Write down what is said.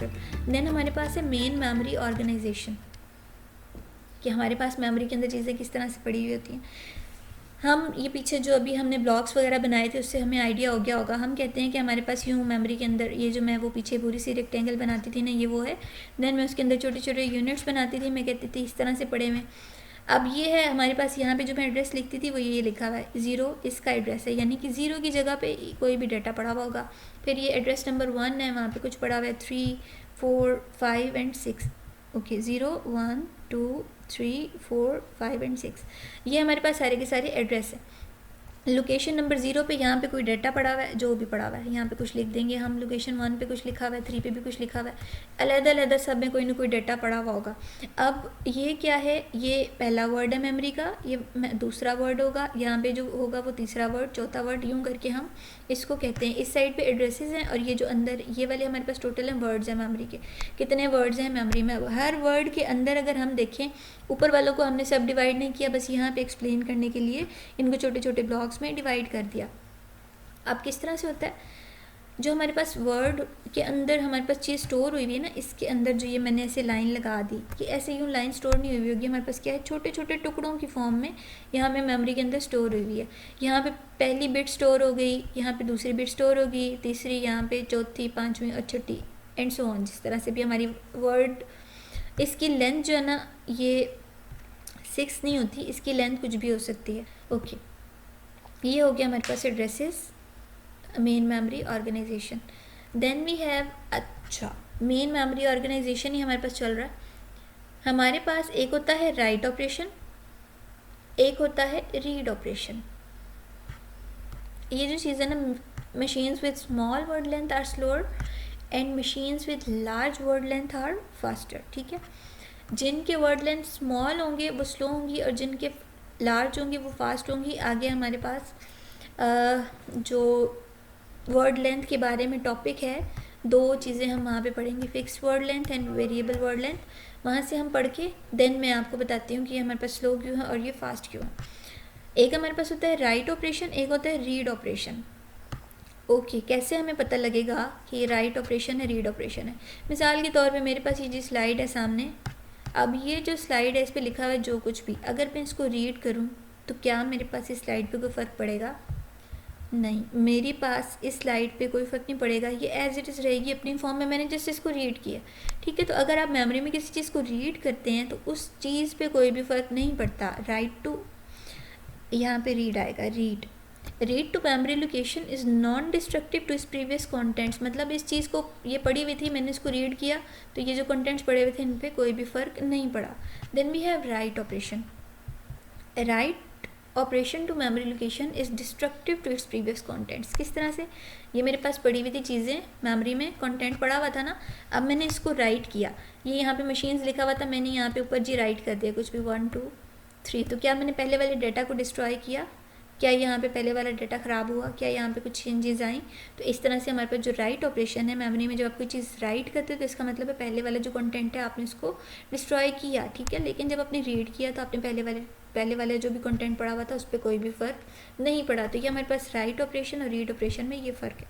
Faster. Then हमारे पास है main memory organisation, कि हमारे पास मेमोरी के अंदर चीज़ें किस तरह से पड़ी हुई होती हैं। हम ये पीछे जो अभी हमने ब्लॉक्स वगैरह बनाए थे उससे हमें आइडिया हो गया होगा। हम कहते हैं कि हमारे पास यूँ मेमोरी के अंदर ये जो मैं वो पीछे पूरी सी रेक्टेंगल बनाती थी ना, ये वो है। देन मैं उसके अंदर छोटे छोटे यूनिट्स बनाती थी, मैं कहती थी इस तरह से पड़े हुए। अब ये है हमारे पास यहाँ पे जो मैं एड्रेस लिखती थी वो ये लिखा हुआ है 0, इसका एड्रेस है, यानी कि 0 की जगह पे कोई भी डाटा पड़ा हुआ होगा। फिर ये एड्रेस नंबर 1 है, वहाँ पे कुछ पड़ा हुआ है 3, 4, 5 एंड 6। ओके, 0, 1, 2, 3, 4, 5 एंड 6, ये हमारे पास सारे के सारे एड्रेस है। लोकेशन नंबर 0 पे यहाँ पे कोई डाटा पड़ा हुआ है, जो भी पड़ा हुआ है यहाँ पे कुछ लिख देंगे हम। लोकेशन 1 पे कुछ लिखा हुआ है, 3 पे भी कुछ लिखा हुआ है, अलग-अलग सब में कोई ना कोई डाटा पड़ा हुआ होगा। अब ये क्या है, ये पहला वर्ड है मेमोरी का, ये दूसरा वर्ड होगा, यहाँ पे जो होगा वो तीसरा वर्ड, चौथा वर्ड, यूँ करके हम इसको कहते हैं। इस साइड पे एड्रेसेस हैं और ये जो अंदर ये वाले हमारे पास टोटल हैं वर्ड्स हैं मेमोरी के। कितने वर्ड्स हैं मेमोरी में? हर वर्ड के अंदर अगर हम देखें, ऊपर वालों को हमने सब डिवाइड नहीं किया, बस यहाँ पे एक्सप्लेन करने के लिए इनको छोटे छोटे ब्लॉक्स में डिवाइड कर दिया। अब किस तरह से होता है, जो हमारे पास वर्ड के अंदर हमारे पास चीज़ स्टोर हुई हुई है ना, इसके अंदर जो ये मैंने ऐसे लाइन लगा दी कि ऐसे यूँ लाइन स्टोर नहीं हुई होगी, हमारे पास क्या है, छोटे छोटे टुकड़ों की फॉर्म में यहाँ पे मेमोरी के अंदर स्टोर हुई हुई है। यहाँ पे पहली बिट स्टोर हो गई, यहाँ पे दूसरी बिट स्टोर होगी, तीसरी यहाँ पे, चौथी, पाँचवीं और छठी, एंड सो ऑन। जिस तरह से भी हमारी वर्ड, इसकी लेंथ जो है ना ये 6 नहीं होती, इसकी लेंथ कुछ भी हो सकती है। ओके, ये हो गया हमारे पास addresses, main memory organisation. Then we have, अच्छा मेन मेमोरी ऑर्गेनाइजेशन ही हमारे पास चल रहा है। हमारे पास एक होता है राइट ऑपरेशन, एक होता है रीड ऑपरेशन। ये जो चीज़ है ना, machines with small word length are slower and machines with large word length are faster. ठीक है, जिनके वर्ड लेंथ स्मॉल होंगे वो स्लो होंगी और जिनके लार्ज होंगी वो फास्ट होंगी। आगे हमारे पास जो वर्ड लेंथ के बारे में टॉपिक है, दो चीज़ें हम वहाँ पे पढ़ेंगे, fix word length and variable word length. वहाँ से हम पढ़ के देन मैं आपको बताती हूँ कि हमारे पास स्लो क्यों है और ये फास्ट क्यों है। एक हमारे पास होता है राइट ऑपरेशन, एक होता है रीड ऑपरेशन। ओके, कैसे हमें पता लगेगा कि ये राइट ऑपरेशन है, रीड ऑपरेशन है? मिसाल के तौर पे मेरे पास ये जो स्लाइड है सामने, अब ये जो स्लाइड है इस पर लिखा हुआ है जो कुछ भी, अगर मैं इसको रीड करूँ तो क्या मेरे पास इस स्लाइड पे कोई फ़र्क पड़ेगा? नहीं, मेरे पास इस स्लाइड पे कोई फ़र्क नहीं पड़ेगा, ये एज इट इज़ रहेगी अपनी फॉर्म में, मैंने जस्ट इसको रीड किया। ठीक है, तो अगर आप मेमोरी में किसी चीज़ को रीड करते हैं तो उस चीज़ पे कोई भी फ़र्क नहीं पड़ता। राइट टू, यहाँ पे रीड आएगा, read to memory location is non destructive to its previous contents. मतलब इस चीज़ को, ये पड़ी हुई थी, मैंने इसको रीड किया तो ये जो कॉन्टेंट्स पड़े हुए थे इन पर कोई भी फ़र्क नहीं पड़ा। Then we have write operation. Write operation to memory location is destructive to its previous contents. किस तरह से? ये मेरे पास पड़ी हुई थी चीज़ें, मेमोरी में कंटेंट पड़ा हुआ था ना, अब मैंने इसको राइट किया, ये यहाँ पे मशीन्स लिखा हुआ था, मैंने यहाँ पे ऊपर जी राइट कर दिया कुछ भी 1, 2, 3, तो क्या मैंने पहले वाले डाटा को डिस्ट्रॉय किया? क्या यहाँ पे पहले वाला डाटा ख़राब हुआ? क्या यहाँ पे कुछ चेंजेस आई? तो इस तरह से हमारे पास जो राइट ऑपरेशन है मेमोरी में, जब आप कोई चीज़ राइट करते हो तो इसका मतलब है पहले वाला जो कंटेंट है आपने इसको डिस्ट्रॉय किया। ठीक है, लेकिन जब आपने रीड किया तो आपने पहले वाले जो भी कंटेंट पड़ा हुआ था उस पर कोई भी फ़र्क नहीं पड़ा। तो ये हमारे पास राइट ऑपरेशन और रीड ऑपरेशन में ये फ़र्क है।